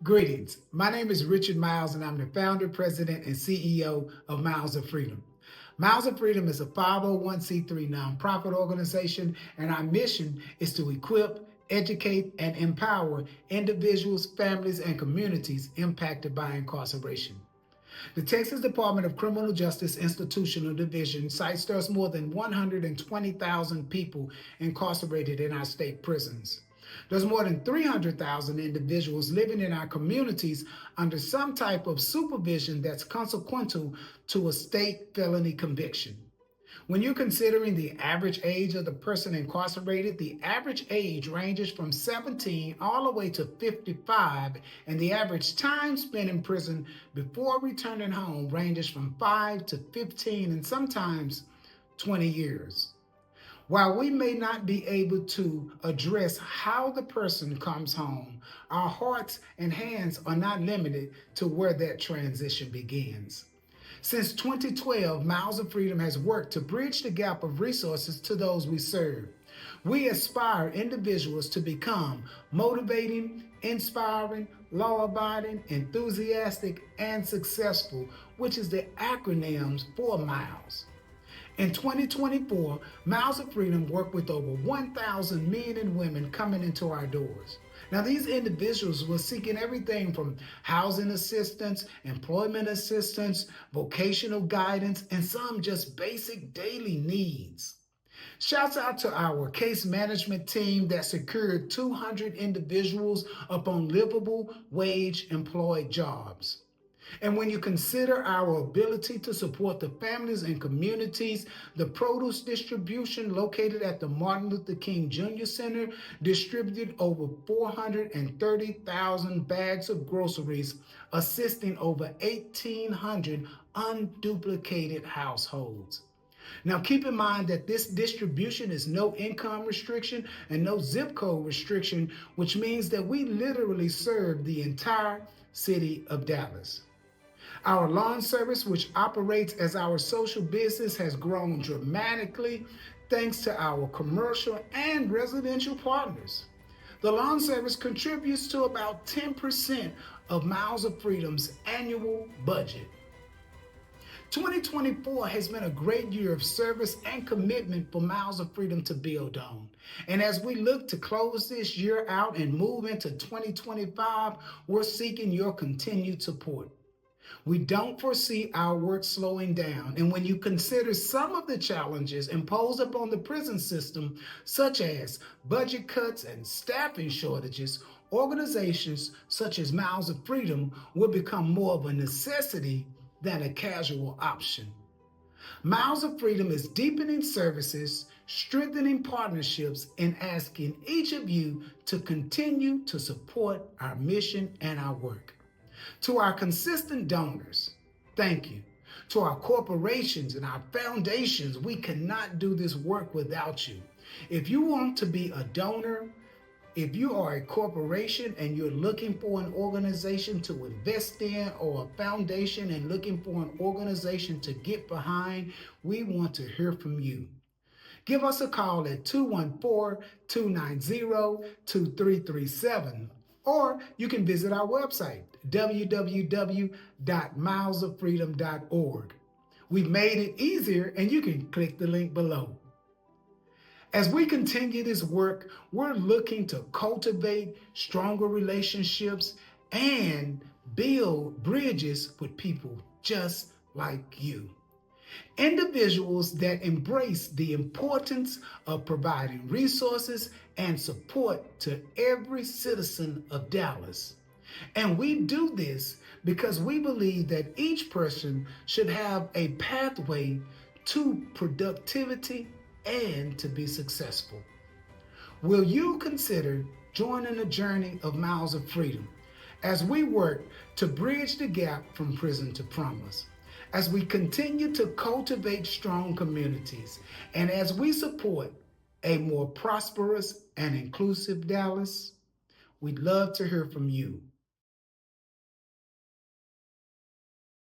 Greetings. My name is Richard Miles, and I'm the founder, president, and CEO of Miles of Freedom. Miles of Freedom is a 501c3 nonprofit organization, and our mission is to equip, educate, and empower individuals, families, and communities impacted by incarceration. The Texas Department of Criminal Justice Institutional Division cites there's more than 120,000 people incarcerated in our state prisons. There's more than 300,000 individuals living in our communities under some type of supervision that's consequential to a state felony conviction. When you're considering the average age of the person incarcerated, the average age ranges from 17 all the way to 55, and the average time spent in prison before returning home ranges from 5 to 15 and sometimes 20 years. While we may not be able to address how the person comes home, our hearts and hands are not limited to where that transition begins. Since 2012, Miles of Freedom has worked to bridge the gap of resources to those we serve. We aspire individuals to become motivating, inspiring, law-abiding, enthusiastic, and successful, which is the acronyms for MILES. In 2024, Miles of Freedom worked with over 1,000 men and women coming into our doors. Now, these individuals were seeking everything from housing assistance, employment assistance, vocational guidance, and some just basic daily needs. Shouts out to our case management team that secured 200 individuals upon livable wage employed jobs. And when you consider our ability to support the families and communities, the produce distribution located at the Martin Luther King Jr. Center distributed over 430,000 bags of groceries, assisting over 1,800 unduplicated households. Now, keep in mind that this distribution is no income restriction and no zip code restriction, which means that we literally serve the entire city of Dallas. Our lawn service, which operates as our social business, has grown dramatically thanks to our commercial and residential partners. The lawn service contributes to about 10% of Miles of Freedom's annual budget. 2024 has been a great year of service and commitment for Miles of Freedom to build on. And as we look to close this year out and move into 2025, we're seeking your continued support. We don't foresee our work slowing down. And when you consider some of the challenges imposed upon the prison system, such as budget cuts and staffing shortages, organizations such as Miles of Freedom will become more of a necessity than a casual option. Miles of Freedom is deepening services, strengthening partnerships, and asking each of you to continue to support our mission and our work. To our consistent donors, thank you. To our corporations and our foundations, we cannot do this work without you. If you want to be a donor, if you are a corporation and you're looking for an organization to invest in or a foundation and looking for an organization to get behind, we want to hear from you. Give us a call at 214-290-2337, or you can visit our website, www.milesoffreedom.org. We've made it easier, and you can click the link below. As we continue this work, we're looking to cultivate stronger relationships and build bridges with people just like you. Individuals that embrace the importance of providing resources and support to every citizen of Dallas. And we do this because we believe that each person should have a pathway to productivity and to be successful. Will you consider joining the journey of Miles of Freedom as we work to bridge the gap from prison to promise? As we continue to cultivate strong communities, and as we support a more prosperous and inclusive Dallas, we'd love to hear from you.